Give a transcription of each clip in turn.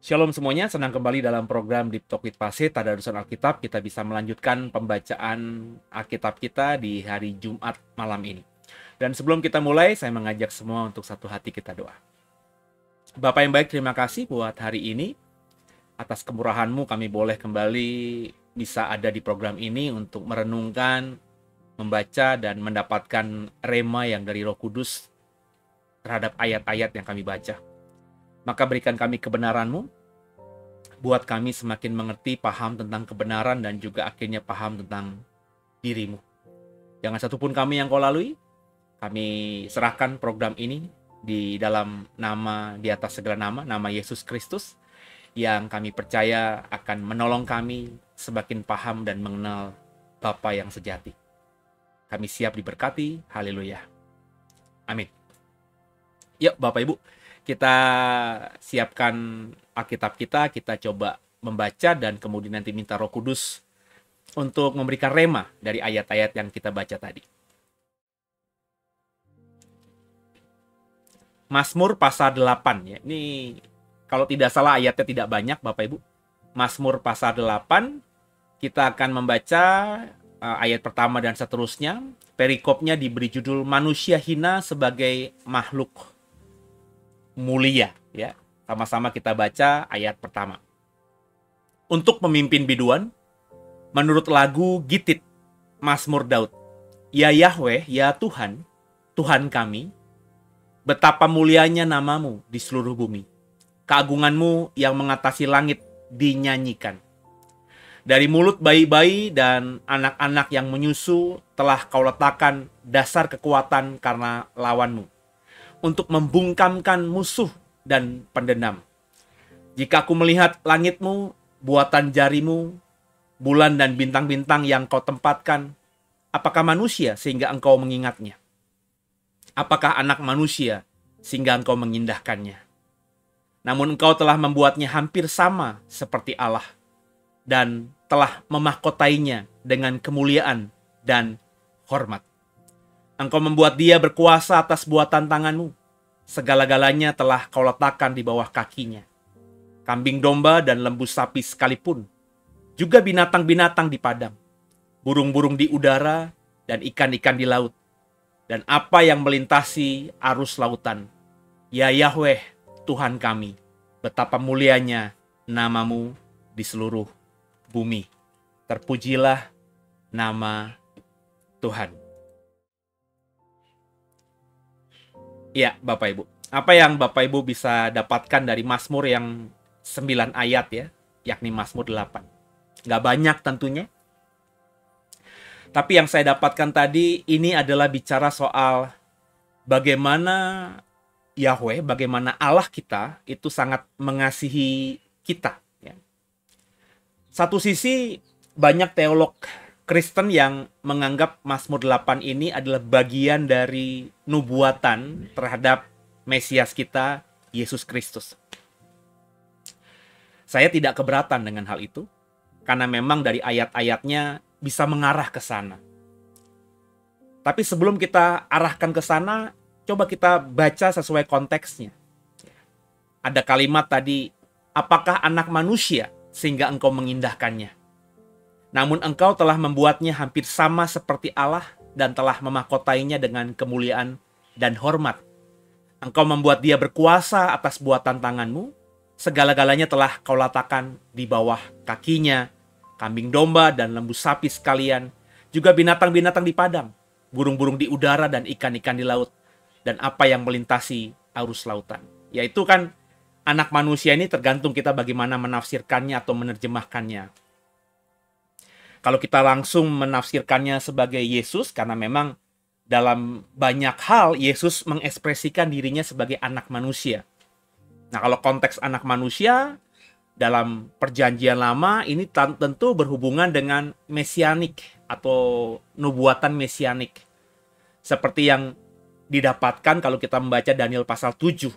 Shalom semuanya, senang kembali dalam program Deep Talk with Pastor Tadarusan Alkitab. Kita bisa melanjutkan pembacaan Alkitab kita di hari Jumat malam ini. Dan sebelum kita mulai, saya mengajak semua untuk satu hati kita doa. Bapak yang baik, terima kasih buat hari ini. Atas kemurahan-Mu kami boleh kembali bisa ada di program ini untuk merenungkan, membaca, dan mendapatkan rema yang dari Roh Kudus terhadap ayat-ayat yang kami baca. Maka berikan kami kebenaran-Mu, buat kami semakin mengerti, paham tentang kebenaran, dan juga akhirnya paham tentang diri-Mu. Jangan satupun kami yang Kau lalui. Kami serahkan program ini di dalam nama, di atas segala nama Yesus Kristus, yang kami percaya akan menolong kami semakin paham dan mengenal Bapa yang sejati. Kami siap diberkati. Haleluya. Amin. Yuk Bapak Ibu, kita siapkan Alkitab kita coba membaca dan kemudian nanti minta Roh Kudus untuk memberikan rema dari ayat-ayat yang kita baca tadi. Mazmur pasal 8 ya. Ini kalau tidak salah ayatnya tidak banyak Bapak Ibu. Mazmur pasal 8 kita akan membaca ayat pertama dan seterusnya. Perikopnya diberi judul manusia hina sebagai makhluk mulia ya. Sama-sama kita baca ayat pertama. Untuk pemimpin biduan, menurut lagu Gitit Mazmur Daud. Ya Yahweh, ya Tuhan, Tuhan kami, betapa mulianya namamu di seluruh bumi. Keagunganmu yang mengatasi langit dinyanyikan. Dari mulut bayi-bayi dan anak-anak yang menyusu telah kau letakkan dasar kekuatan karena lawanmu, untuk membungkamkan musuh dan pendendam. Jika aku melihat langitmu, buatan jarimu, bulan dan bintang-bintang yang kau tempatkan, apakah manusia sehingga engkau mengingatnya? Apakah anak manusia sehingga engkau mengindahkannya? Namun engkau telah membuatnya hampir sama seperti Allah, dan telah memahkotainya dengan kemuliaan dan hormat. Engkau membuat dia berkuasa atas buatan tanganmu. Segala-galanya telah kau letakkan di bawah kakinya. Kambing domba dan lembu sapi sekalipun, juga binatang-binatang di padang, burung-burung di udara, dan ikan-ikan di laut, dan apa yang melintasi arus lautan. Ya Yahweh, Tuhan kami, betapa mulianya namamu di seluruh bumi. Terpujilah nama Tuhan. Ya, Bapak Ibu. Apa yang Bapak Ibu bisa dapatkan dari Mazmur yang 9 ayat ya, yakni Mazmur 8. Nggak banyak tentunya. Tapi yang saya dapatkan tadi, ini adalah bicara soal bagaimana Yahweh, bagaimana Allah kita itu sangat mengasihi kita. Ya. Satu sisi, banyak teolog Kristen yang menganggap Mazmur 8 ini adalah bagian dari nubuatan terhadap Mesias kita, Yesus Kristus. Saya tidak keberatan dengan hal itu, karena memang dari ayat-ayatnya bisa mengarah ke sana. Tapi sebelum kita arahkan ke sana, coba kita baca sesuai konteksnya. Ada kalimat tadi, apakah anak manusia sehingga engkau mengindahkannya? Namun engkau telah membuatnya hampir sama seperti Allah dan telah memahkotainya dengan kemuliaan dan hormat. Engkau membuat dia berkuasa atas buatan tanganmu. Segala-galanya telah kau letakkan di bawah kakinya. Kambing domba dan lembu sapi sekalian. Juga binatang-binatang di padang. Burung-burung di udara dan ikan-ikan di laut. Dan apa yang melintasi arus lautan. Yaitu kan anak manusia ini tergantung kita bagaimana menafsirkannya atau menerjemahkannya. Kalau kita langsung menafsirkannya sebagai Yesus, karena memang dalam banyak hal Yesus mengekspresikan dirinya sebagai anak manusia. Nah, kalau konteks anak manusia dalam perjanjian lama ini tentu berhubungan dengan mesianik atau nubuatan mesianik. Seperti yang didapatkan kalau kita membaca Daniel pasal 7.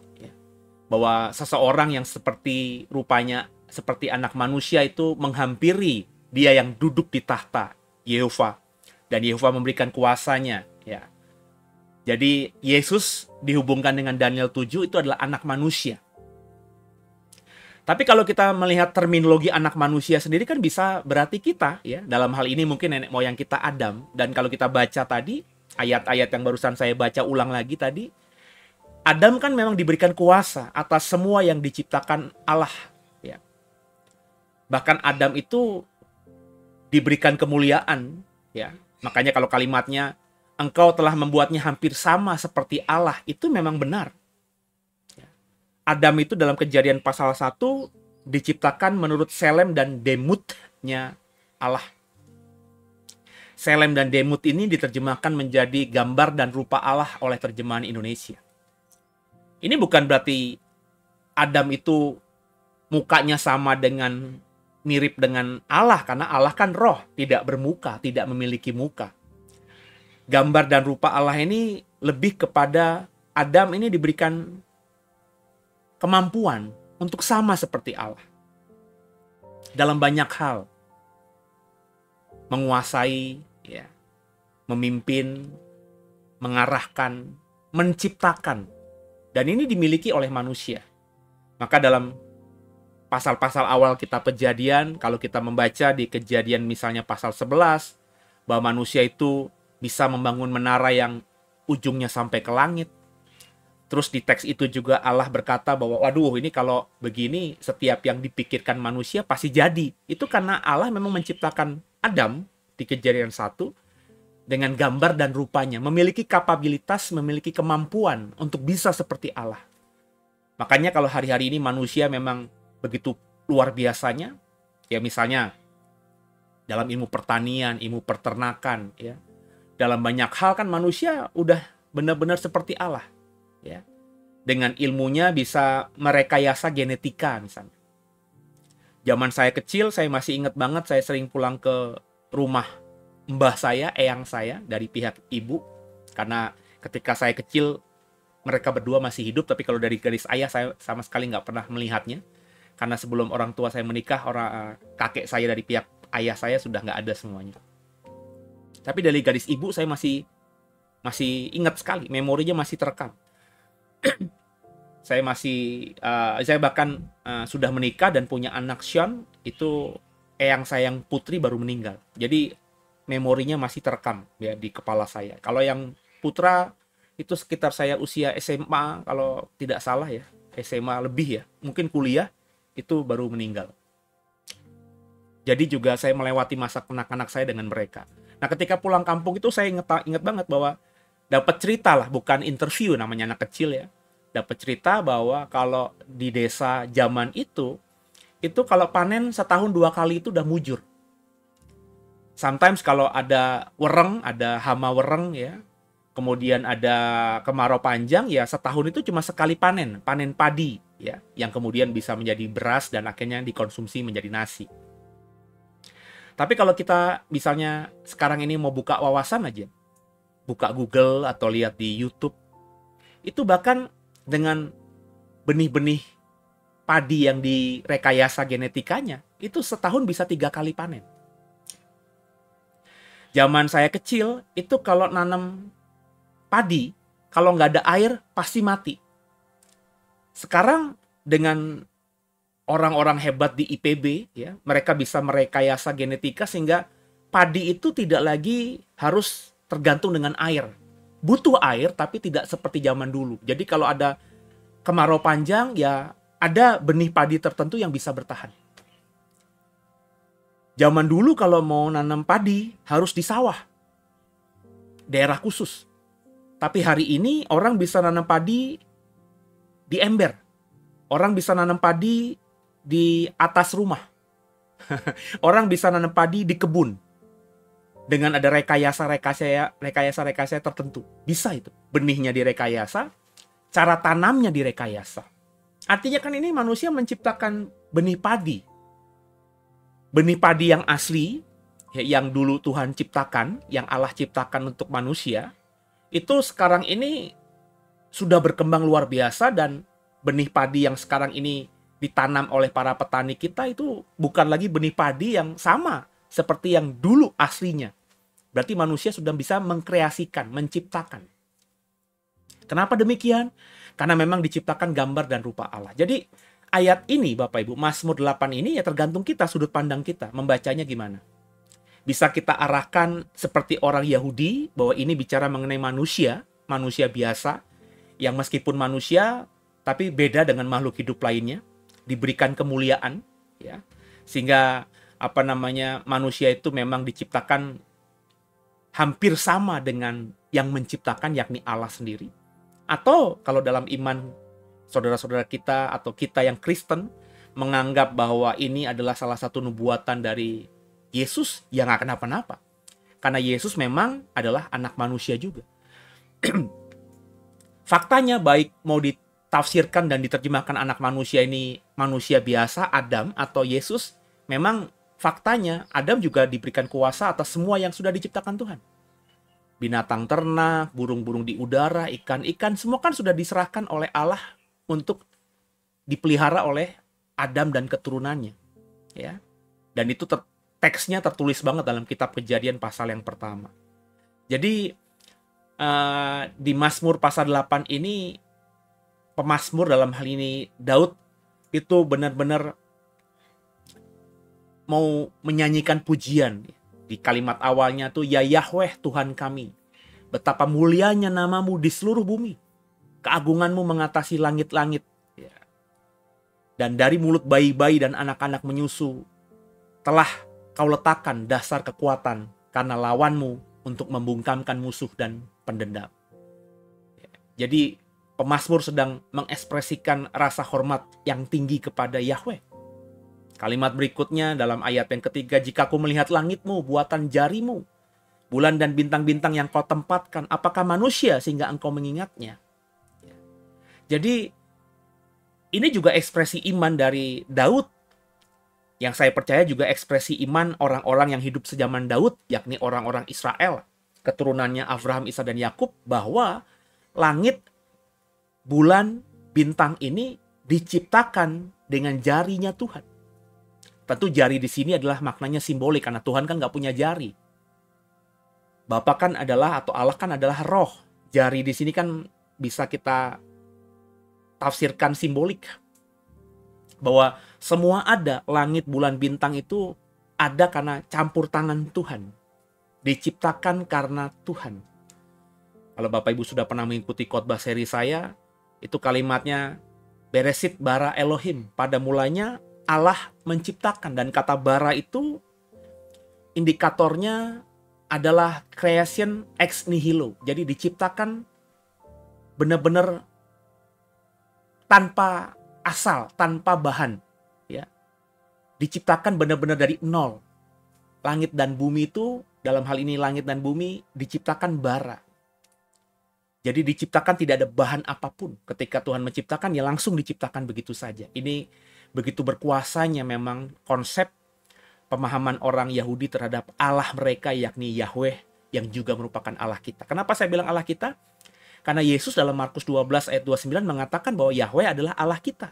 Bahwa seseorang yang seperti rupanya seperti anak manusia itu menghampiri dia yang duduk di tahta, Yehova. Dan Yehova memberikan kuasanya. Ya. Jadi Yesus dihubungkan dengan Daniel 7 itu adalah anak manusia. Tapi kalau kita melihat terminologi anak manusia sendiri kan bisa berarti kita ya. Dalam hal ini mungkin nenek moyang kita Adam. Dan kalau kita baca tadi, ayat-ayat yang barusan saya baca ulang lagi tadi, Adam kan memang diberikan kuasa atas semua yang diciptakan Allah. Ya. Bahkan Adam itu diberikan kemuliaan. Ya. Makanya kalau kalimatnya, engkau telah membuatnya hampir sama seperti Allah, itu memang benar. Adam itu dalam Kejadian pasal 1 diciptakan menurut Selem dan Demutnya Allah. Selem dan Demut ini diterjemahkan menjadi gambar dan rupa Allah oleh terjemahan Indonesia. Ini bukan berarti Adam itu mukanya sama dengan, mirip dengan Allah, karena Allah kan roh, tidak bermuka, tidak memiliki muka. Gambar dan rupa Allah ini lebih kepada Adam ini diberikan kemampuan untuk sama seperti Allah. Dalam banyak hal. Menguasai, ya, memimpin, mengarahkan, menciptakan. Dan ini dimiliki oleh manusia. Maka dalam pasal-pasal awal kitab Kejadian, kalau kita membaca di Kejadian misalnya pasal 11, bahwa manusia itu bisa membangun menara yang ujungnya sampai ke langit. Terus di teks itu juga Allah berkata bahwa, waduh ini kalau begini setiap yang dipikirkan manusia pasti jadi. Itu karena Allah memang menciptakan Adam di Kejadian 1 dengan gambar dan rupanya. Memiliki kapabilitas, memiliki kemampuan untuk bisa seperti Allah. Makanya kalau hari-hari ini manusia memang begitu luar biasanya. Ya misalnya dalam ilmu pertanian, ilmu peternakan. Ya. Dalam banyak hal kan manusia udah benar-benar seperti Allah. Ya, dengan ilmunya bisa merekayasa genetika misalnya. Zaman saya kecil, saya masih ingat banget saya sering pulang ke rumah mbah saya, eyang saya dari pihak ibu. Karena ketika saya kecil, mereka berdua masih hidup, tapi kalau dari garis ayah saya sama sekali nggak pernah melihatnya. Karena sebelum orang tua saya menikah, kakek saya dari pihak ayah saya sudah nggak ada semuanya. Tapi dari garis ibu saya masih ingat sekali, memorinya masih terekam. Saya bahkan sudah menikah dan punya anak Sean, itu eyang saya yang putri baru meninggal. Jadi memorinya masih terekam ya di kepala saya. Kalau yang putra itu sekitar saya usia SMA kalau tidak salah ya, SMA lebih ya, mungkin kuliah itu baru meninggal. Jadi juga saya melewati masa kanak-kanak saya dengan mereka. Nah ketika pulang kampung itu saya ingat banget bahwa dapat cerita lah, bukan interview namanya anak kecil ya. Dapat cerita bahwa kalau di desa zaman itu kalau panen setahun 2 kali itu udah mujur. Sometimes kalau ada wereng, ada hama wereng ya, kemudian ada kemarau panjang ya, setahun itu cuma sekali panen padi ya, yang kemudian bisa menjadi beras dan akhirnya dikonsumsi menjadi nasi. Tapi kalau kita misalnya sekarang ini mau buka wawasan aja, buka Google atau lihat di YouTube, itu bahkan dengan benih-benih padi yang direkayasa genetikanya, itu setahun bisa 3 kali panen. Zaman saya kecil, itu kalau nanam padi, kalau nggak ada air, pasti mati. Sekarang dengan orang-orang hebat di IPB, ya, mereka bisa merekayasa genetika sehingga padi itu tidak lagi harus tergantung dengan air. Butuh air tapi tidak seperti zaman dulu. Jadi kalau ada kemarau panjang ya ada benih padi tertentu yang bisa bertahan. Zaman dulu kalau mau nanam padi harus di sawah. Daerah khusus. Tapi hari ini orang bisa nanam padi di ember. Orang bisa nanam padi di atas rumah. Orang bisa nanam padi di kebun. Dengan ada rekayasa tertentu. Bisa itu. Benihnya direkayasa, cara tanamnya direkayasa. Artinya kan ini manusia menciptakan benih padi. Benih padi yang asli, yang dulu Tuhan ciptakan, yang Allah ciptakan untuk manusia, itu sekarang ini sudah berkembang luar biasa, dan benih padi yang sekarang ini ditanam oleh para petani kita itu bukan lagi benih padi yang sama seperti yang dulu aslinya. Berarti manusia sudah bisa mengkreasikan, menciptakan. Kenapa demikian? Karena memang diciptakan gambar dan rupa Allah. Jadi ayat ini Bapak Ibu, Mazmur 8 ini ya tergantung kita, sudut pandang kita, membacanya gimana. Bisa kita arahkan seperti orang Yahudi, bahwa ini bicara mengenai manusia biasa, yang meskipun manusia, tapi beda dengan makhluk hidup lainnya, diberikan kemuliaan, ya, sehingga manusia itu memang diciptakan hampir sama dengan yang menciptakan, yakni Allah sendiri. Atau kalau dalam iman saudara-saudara kita atau kita yang Kristen menganggap bahwa ini adalah salah satu nubuatan dari Yesus, yang nggak kenapa-napa. Karena Yesus memang adalah anak manusia juga. Faktanya, baik mau ditafsirkan dan diterjemahkan anak manusia ini manusia biasa, Adam, atau Yesus, memang faktanya Adam juga diberikan kuasa atas semua yang sudah diciptakan Tuhan. Binatang ternak, burung-burung di udara, ikan-ikan, semua kan sudah diserahkan oleh Allah untuk dipelihara oleh Adam dan keturunannya. Ya. Dan itu teksnya tertulis banget dalam kitab Kejadian pasal yang pertama. Jadi di Mazmur pasal 8 ini, pemazmur dalam hal ini Daud itu benar-benar mau menyanyikan pujian. Di kalimat awalnya tuh, ya Yahweh Tuhan kami, betapa mulianya namamu di seluruh bumi, keagunganmu mengatasi langit-langit. Dan dari mulut bayi-bayi dan anak-anak menyusu telah kau letakkan dasar kekuatan, karena lawanmu untuk membungkamkan musuh dan pendendam. Jadi pemazmur sedang mengekspresikan rasa hormat yang tinggi kepada Yahweh. Kalimat berikutnya dalam ayat yang ketiga, jika aku melihat langitmu, buatan jarimu, bulan dan bintang-bintang yang kau tempatkan, apakah manusia sehingga engkau mengingatnya? Jadi ini juga ekspresi iman dari Daud, yang saya percaya juga ekspresi iman orang-orang yang hidup sejaman Daud, yakni orang-orang Israel, keturunannya Abraham, Ishak, dan Yakub, bahwa langit, bulan, bintang ini diciptakan dengan jarinya Tuhan. Tentu jari di sini adalah maknanya simbolik, karena Tuhan kan nggak punya jari. Bapa kan adalah, atau Allah kan adalah roh. Jari di sini kan bisa kita tafsirkan simbolik, bahwa semua ada, langit, bulan, bintang itu ada karena campur tangan Tuhan. Diciptakan karena Tuhan. Kalau Bapak Ibu sudah pernah mengikuti khotbah seri saya, itu kalimatnya Beresit bara Elohim. Pada mulanya Allah menciptakan, dan kata bara itu indikatornya adalah creation ex nihilo. Jadi diciptakan benar-benar tanpa asal, tanpa bahan, ya. Diciptakan benar-benar dari nol. Langit dan bumi itu, dalam hal ini langit dan bumi, diciptakan bara. Jadi diciptakan tidak ada bahan apapun. Ketika Tuhan menciptakan, ya langsung diciptakan begitu saja. Ini begitu berkuasanya memang konsep pemahaman orang Yahudi terhadap Allah mereka, yakni Yahweh, yang juga merupakan Allah kita. Kenapa saya bilang Allah kita? Karena Yesus dalam Markus 12 ayat 29 mengatakan bahwa Yahweh adalah Allah kita.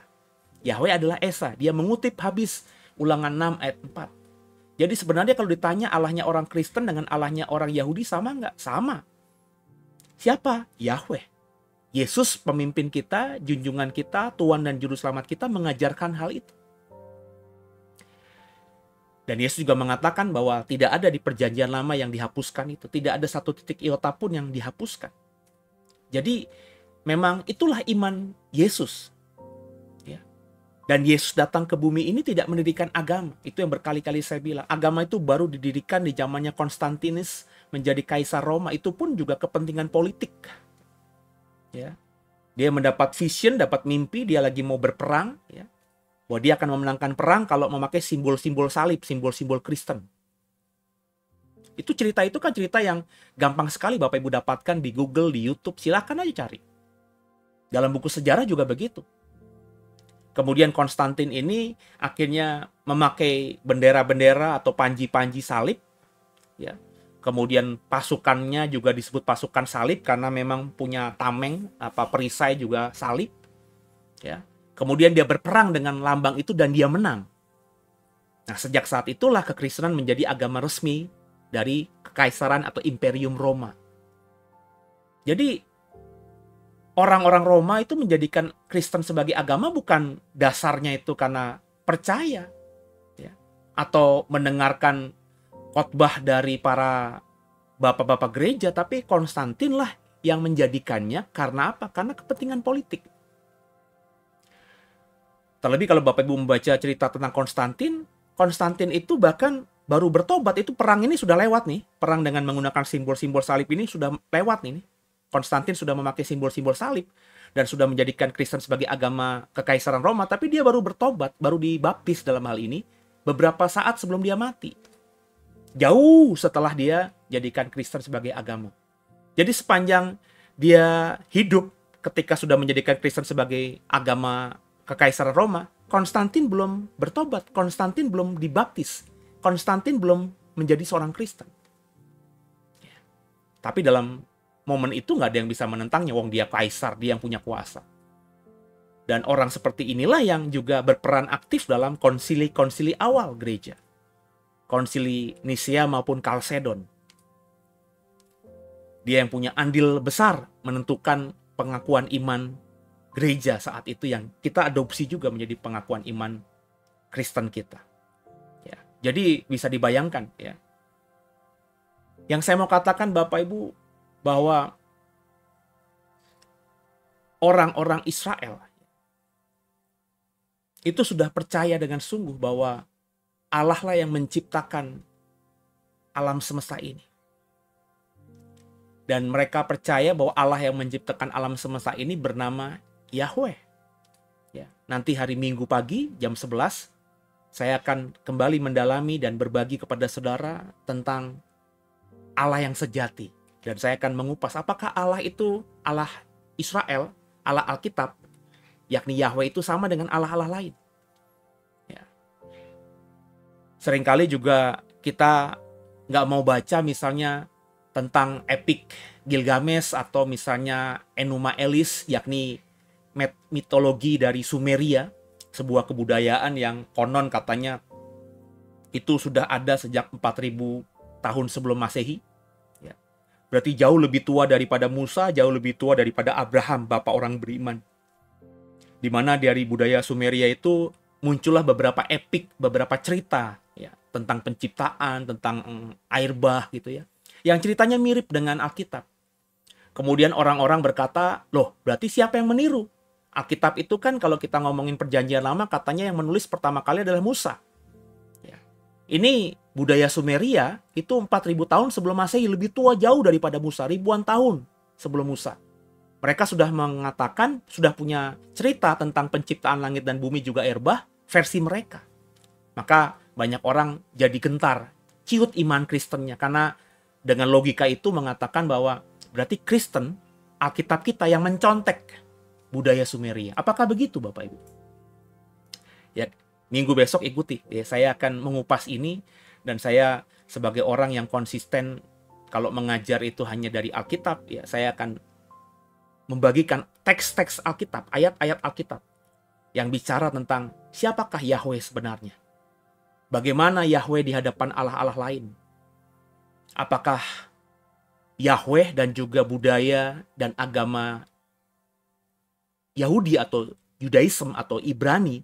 Yahweh adalah Esa. Dia mengutip habis Ulangan 6 ayat 4. Jadi sebenarnya kalau ditanya Allahnya orang Kristen dengan Allahnya orang Yahudi sama nggak? Sama. Siapa? Yahweh. Yesus pemimpin kita, junjungan kita, Tuhan dan Juru Selamat kita mengajarkan hal itu. Dan Yesus juga mengatakan bahwa tidak ada di perjanjian lama yang dihapuskan itu. Tidak ada satu titik iota pun yang dihapuskan. Jadi memang itulah iman Yesus. Ya. Dan Yesus datang ke bumi ini tidak mendirikan agama. Itu yang berkali-kali saya bilang. Agama itu baru didirikan di zamannya Konstantinus menjadi kaisar Roma. Itu pun juga kepentingan politik. Ya. Dia mendapat vision, dapat mimpi, dia lagi mau berperang. Ya. Bahwa dia akan memenangkan perang kalau memakai simbol-simbol salib, simbol-simbol Kristen. Itu kan cerita yang gampang sekali Bapak Ibu dapatkan di Google, di YouTube. Silahkan aja cari. Dalam buku sejarah juga begitu. Kemudian Konstantin ini akhirnya memakai bendera-bendera atau panji-panji salib. Ya. Kemudian pasukannya juga disebut pasukan salib karena memang punya tameng, perisai juga salib. Ya. Kemudian dia berperang dengan lambang itu dan dia menang. Nah, sejak saat itulah kekristenan menjadi agama resmi dari kekaisaran atau Imperium Roma. Jadi orang-orang Roma itu menjadikan Kristen sebagai agama bukan dasarnya itu karena percaya, ya, atau mendengarkan khotbah dari para bapak-bapak gereja, tapi Konstantin lah yang menjadikannya. Karena apa? Karena kepentingan politik. Terlebih kalau Bapak Ibu membaca cerita tentang Konstantin, Konstantin itu bahkan baru bertobat. Itu perang ini sudah lewat nih. Perang dengan menggunakan simbol-simbol salib ini sudah lewat nih. Konstantin sudah memakai simbol-simbol salib dan sudah menjadikan Kristen sebagai agama kekaisaran Roma, tapi dia baru bertobat, baru dibaptis dalam hal ini beberapa saat sebelum dia mati. Jauh setelah dia jadikan Kristen sebagai agama. Jadi sepanjang dia hidup ketika sudah menjadikan Kristen sebagai agama kekaisaran Roma, Konstantin belum bertobat, Konstantin belum dibaptis, Konstantin belum menjadi seorang Kristen. Tapi dalam momen itu nggak ada yang bisa menentangnya, wong dia kaisar, dia yang punya kuasa. Dan orang seperti inilah yang juga berperan aktif dalam konsili-konsili awal gereja. Konsili Nisea maupun Kalsedon. Dia yang punya andil besar menentukan pengakuan iman gereja saat itu yang kita adopsi juga menjadi pengakuan iman Kristen kita. Ya, jadi bisa dibayangkan ya. Yang saya mau katakan Bapak Ibu bahwa orang-orang Israel itu sudah percaya dengan sungguh bahwa Allah lah yang menciptakan alam semesta ini. Dan mereka percaya bahwa Allah yang menciptakan alam semesta ini bernama Yahweh. Ya, nanti hari Minggu pagi jam 11 saya akan kembali mendalami dan berbagi kepada saudara tentang Allah yang sejati. Dan saya akan mengupas apakah Allah itu Allah Israel, Allah Alkitab, yakni Yahweh itu sama dengan Allah-Allah lain. Ya. Seringkali juga kita nggak mau baca misalnya tentang epik Gilgamesh atau misalnya Enuma Elis, yakni mitologi dari Sumeria, sebuah kebudayaan yang konon katanya itu sudah ada sejak 4000 tahun sebelum Masehi. Ya. Berarti jauh lebih tua daripada Musa, jauh lebih tua daripada Abraham, bapak orang beriman. Di mana dari budaya Sumeria itu muncullah beberapa epik, beberapa cerita ya, tentang penciptaan, tentang air bah gitu ya. Yang ceritanya mirip dengan Alkitab. Kemudian orang-orang berkata, loh berarti siapa yang meniru? Alkitab itu kan kalau kita ngomongin perjanjian lama katanya yang menulis pertama kali adalah Musa. Ya. Ini budaya Sumeria itu 4000 tahun sebelum Masehi, lebih tua jauh daripada Musa, ribuan tahun sebelum Musa. Mereka sudah mengatakan, sudah punya cerita tentang penciptaan langit dan bumi juga air bah, versi mereka. Maka banyak orang jadi gentar, ciut iman Kristennya, karena dengan logika itu mengatakan bahwa berarti Kristen, Alkitab kita yang mencontek budaya Sumeria. Apakah begitu Bapak Ibu? Ya, minggu besok ikuti. Ya, saya akan mengupas ini dan saya sebagai orang yang konsisten kalau mengajar itu hanya dari Alkitab, ya saya akan membagikan teks-teks Alkitab, ayat-ayat Alkitab yang bicara tentang siapakah Yahweh sebenarnya. Bagaimana Yahweh di hadapan Allah-Allah lain. Apakah Yahweh dan juga budaya dan agama Yahudi atau Yudaism atau Ibrani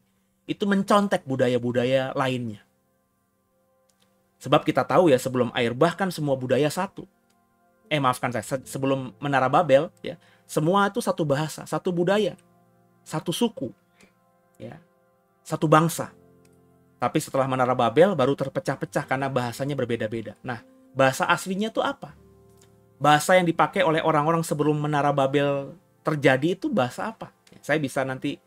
itu mencontek budaya-budaya lainnya. Sebab kita tahu ya sebelum air bah kan semua budaya satu. Maafkan saya, sebelum Menara Babel ya, semua itu satu bahasa, satu budaya, satu suku, ya, satu bangsa. Tapi setelah Menara Babel baru terpecah-pecah karena bahasanya berbeda-beda. Nah, bahasa aslinya itu apa? Bahasa yang dipakai oleh orang-orang sebelum Menara Babel terjadi itu bahasa apa? Saya bisa nanti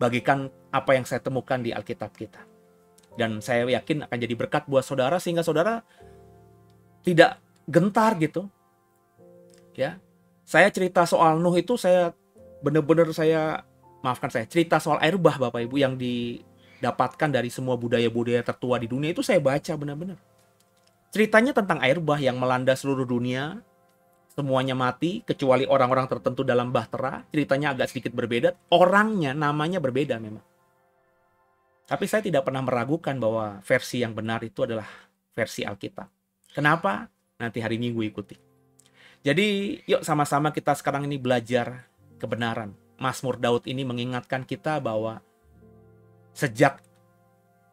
bagikan apa yang saya temukan di Alkitab kita. Dan saya yakin akan jadi berkat buat saudara sehingga saudara tidak gentar gitu. Ya. Saya cerita soal Nuh itu maafkan saya, cerita soal air bah Bapak Ibu yang didapatkan dari semua budaya-budaya tertua di dunia itu saya baca benar-benar. Ceritanya tentang air bah yang melanda seluruh dunia. Semuanya mati, kecuali orang-orang tertentu dalam bahtera. Ceritanya agak sedikit berbeda. Orangnya, namanya berbeda memang. Tapi saya tidak pernah meragukan bahwa versi yang benar itu adalah versi Alkitab. Kenapa? Nanti hari Minggu ikuti. Jadi, yuk sama-sama kita sekarang ini belajar kebenaran. Mazmur Daud ini mengingatkan kita bahwa sejak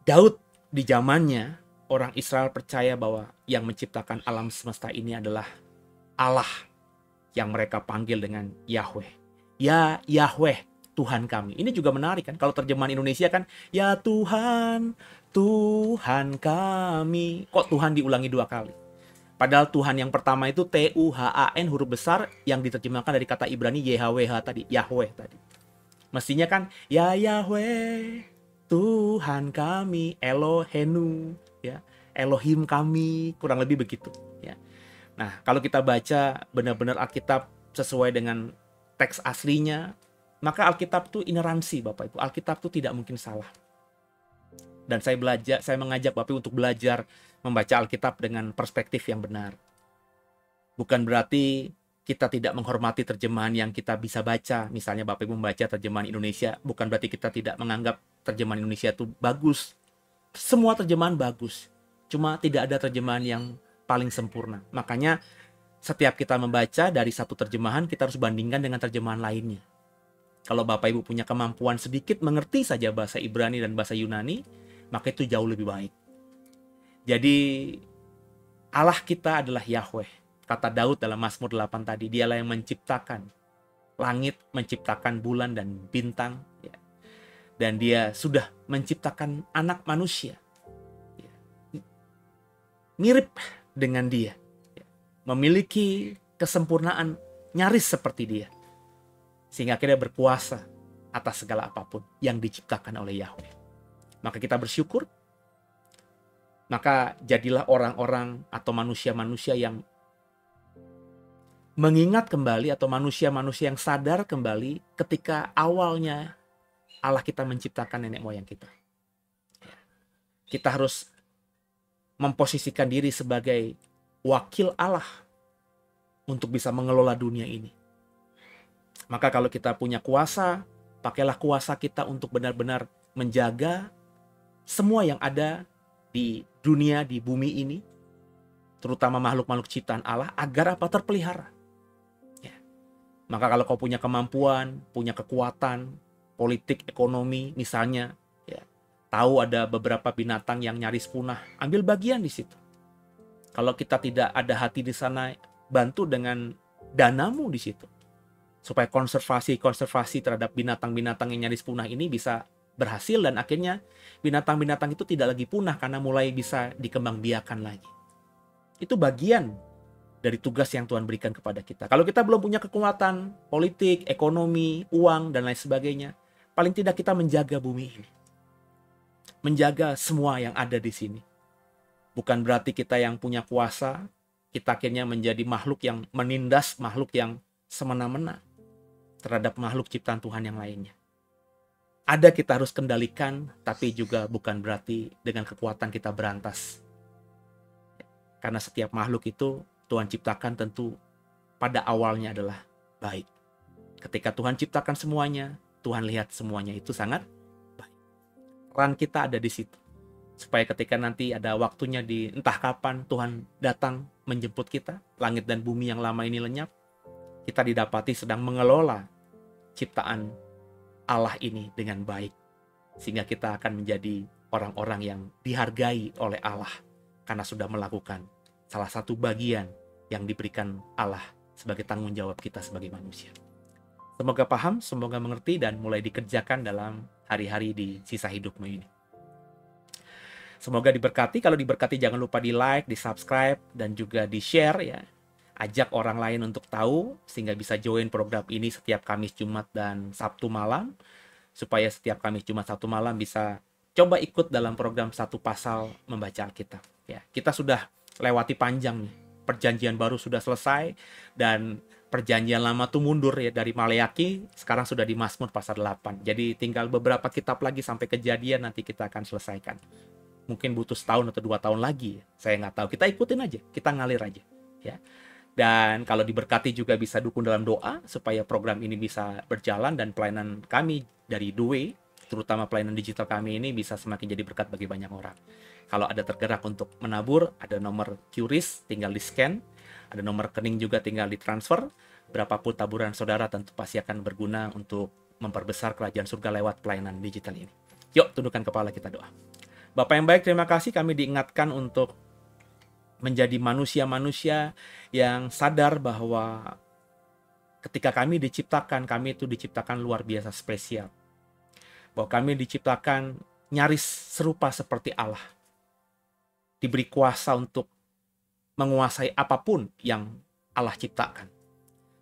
Daud di zamannya, orang Israel percaya bahwa yang menciptakan alam semesta ini adalah Allah yang mereka panggil dengan Yahweh. Ya Yahweh, Tuhan kami. Ini juga menarik kan, kalau terjemahan Indonesia kan, ya Tuhan, Tuhan kami. Kok Tuhan diulangi 2 kali? Padahal Tuhan yang pertama itu Tuhan, huruf besar, yang diterjemahkan dari kata Ibrani YHWH tadi, Yahweh tadi. Mestinya kan, ya Yahweh, Tuhan kami, Elohenu, ya, Elohim kami, kurang lebih begitu. Ya. Nah, kalau kita baca benar-benar Alkitab sesuai dengan teks aslinya, maka Alkitab itu ineransi, Bapak Ibu. Alkitab itu tidak mungkin salah. Dan saya mengajak Bapak Ibu untuk belajar membaca Alkitab dengan perspektif yang benar. Bukan berarti kita tidak menghormati terjemahan yang kita bisa baca. Misalnya Bapak Ibu membaca terjemahan Indonesia, bukan berarti kita tidak menganggap terjemahan Indonesia itu bagus. Semua terjemahan bagus. Cuma tidak ada terjemahan yang paling sempurna. Makanya setiap kita membaca dari satu terjemahan, kita harus bandingkan dengan terjemahan lainnya. Kalau Bapak Ibu punya kemampuan sedikit mengerti saja bahasa Ibrani dan bahasa Yunani, maka itu jauh lebih baik. Jadi Allah kita adalah Yahweh. Kata Daud dalam Mazmur 8 tadi, dialah yang menciptakan langit, menciptakan bulan dan bintang. Ya. Dan dia sudah menciptakan anak manusia. Ya. Mirip dengan dia. Ya. Memiliki kesempurnaan nyaris seperti dia. Sehingga akhirnya berkuasa atas segala apapun yang diciptakan oleh Yahweh. Maka kita bersyukur. Maka jadilah orang-orang atau manusia-manusia yang mengingat kembali, atau manusia-manusia yang sadar kembali ketika awalnya Allah kita menciptakan nenek moyang kita. Kita harus memposisikan diri sebagai wakil Allah untuk bisa mengelola dunia ini. Maka kalau kita punya kuasa, pakailah kuasa kita untuk benar-benar menjaga semua yang ada di dunia, di bumi ini, terutama makhluk-makhluk ciptaan Allah, agar apa? Terpelihara. Ya. Maka kalau kau punya kemampuan, punya kekuatan, politik, ekonomi, misalnya, ya, tahu ada beberapa binatang yang nyaris punah, ambil bagian di situ. Kalau kita tidak ada hati di sana, bantu dengan danamu di situ, supaya konservasi terhadap binatang-binatang yang nyaris punah ini bisa berhasil, dan akhirnya binatang-binatang itu tidak lagi punah karena mulai bisa dikembangbiakan lagi. Itu bagian dari tugas yang Tuhan berikan kepada kita. Kalau kita belum punya kekuatan politik, ekonomi, uang, dan lain sebagainya, paling tidak kita menjaga bumi ini. Menjaga semua yang ada di sini. Bukan berarti kita yang punya kuasa, kita akhirnya menjadi makhluk yang menindas makhluk yang semena-mena terhadap makhluk ciptaan Tuhan yang lainnya. Ada kita harus kendalikan, tapi juga bukan berarti dengan kekuatan kita berantas. Karena setiap makhluk itu Tuhan ciptakan tentu pada awalnya adalah baik. Ketika Tuhan ciptakan semuanya, Tuhan lihat semuanya itu sangat baik. Peran kita ada di situ. Supaya ketika nanti ada waktunya di entah kapan Tuhan datang menjemput kita, langit dan bumi yang lama ini lenyap, kita didapati sedang mengelola ciptaan Allah ini dengan baik. Sehingga kita akan menjadi orang-orang yang dihargai oleh Allah karena sudah melakukan salah satu bagian yang diberikan Allah sebagai tanggung jawab kita sebagai manusia. Semoga paham, semoga mengerti, dan mulai dikerjakan dalam hari-hari di sisa hidupmu ini. Semoga diberkati. Kalau diberkati jangan lupa di like, di subscribe, dan juga di share ya. Ajak orang lain untuk tahu sehingga bisa join program ini setiap Kamis, Jumat, dan Sabtu malam. Supaya setiap Kamis, Jumat, Sabtu malam bisa coba ikut dalam program Satu Pasal Membaca Alkitab. Ya, kita sudah lewati panjang nih. Perjanjian baru sudah selesai dan perjanjian lama tuh mundur ya, dari Maleaki sekarang sudah di Mazmur pasal 8. Jadi tinggal beberapa kitab lagi sampai Kejadian nanti kita akan selesaikan. Mungkin butuh setahun atau 2 tahun lagi. Saya nggak tahu. Kita ikutin aja, kita ngalir aja. Ya. Dan kalau diberkati juga bisa dukung dalam doa supaya program ini bisa berjalan dan pelayanan kami dari The Way, terutama pelayanan digital kami ini bisa semakin jadi berkat bagi banyak orang. Kalau ada tergerak untuk menabur, ada nomor QRIS, tinggal di scan. Ada nomor rekening juga tinggal ditransfer. Berapapun taburan saudara tentu pasti akan berguna untuk memperbesar kerajaan surga lewat pelayanan digital ini. Yuk, tundukkan kepala kita doa. Bapak yang baik, terima kasih kami diingatkan untuk menjadi manusia-manusia yang sadar bahwa ketika kami diciptakan, kami itu diciptakan luar biasa spesial. Bahwa kami diciptakan nyaris serupa seperti Allah. Diberi kuasa untuk menguasai apapun yang Allah ciptakan.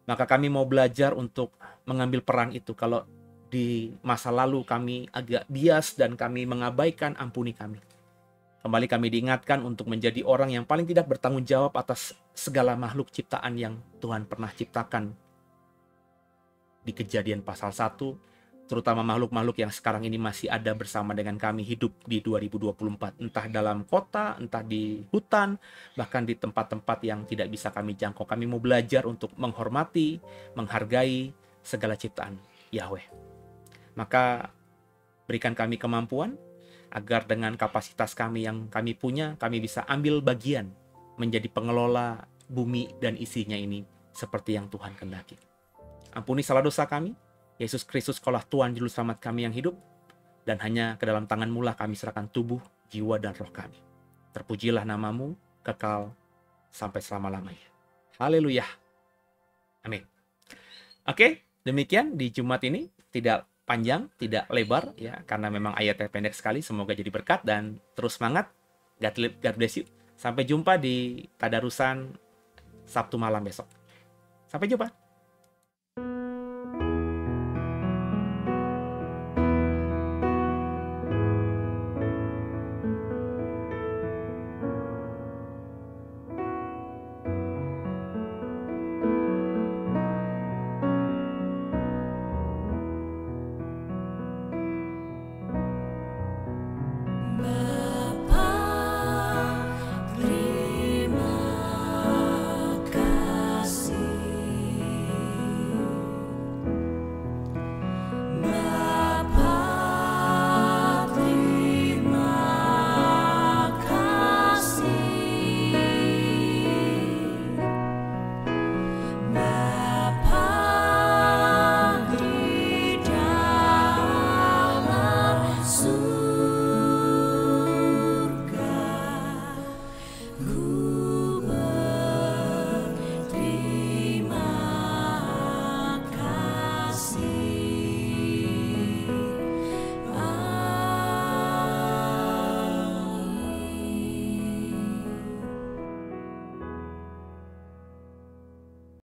Maka kami mau belajar untuk mengambil peran itu. Kalau di masa lalu kami agak bias dan kami mengabaikan, ampuni kami. Kembali kami diingatkan untuk menjadi orang yang paling tidak bertanggung jawab atas segala makhluk ciptaan yang Tuhan pernah ciptakan. Di Kejadian pasal 1, terutama makhluk-makhluk yang sekarang ini masih ada bersama dengan kami hidup di 2024. Entah dalam kota, entah di hutan, bahkan di tempat-tempat yang tidak bisa kami jangkau. Kami mau belajar untuk menghormati, menghargai segala ciptaan Yahweh. Maka berikan kami kemampuan agar dengan kapasitas kami yang kami punya, kami bisa ambil bagian menjadi pengelola bumi dan isinya ini seperti yang Tuhan kehendaki. Ampuni salah dosa kami. Yesus Kristus kaulah Tuhan Juru Selamat kami yang hidup, dan hanya ke dalam tangan-Mu lah kami serahkan tubuh, jiwa, dan roh kami. Terpujilah nama-Mu, kekal sampai selama-lamanya. Haleluya. Amin. Oke, demikian di Jumat ini. Tidak panjang, tidak lebar, ya, karena memang ayatnya pendek sekali. Semoga jadi berkat dan terus semangat. God bless you. Sampai jumpa di tadarusan Sabtu malam besok. Sampai jumpa.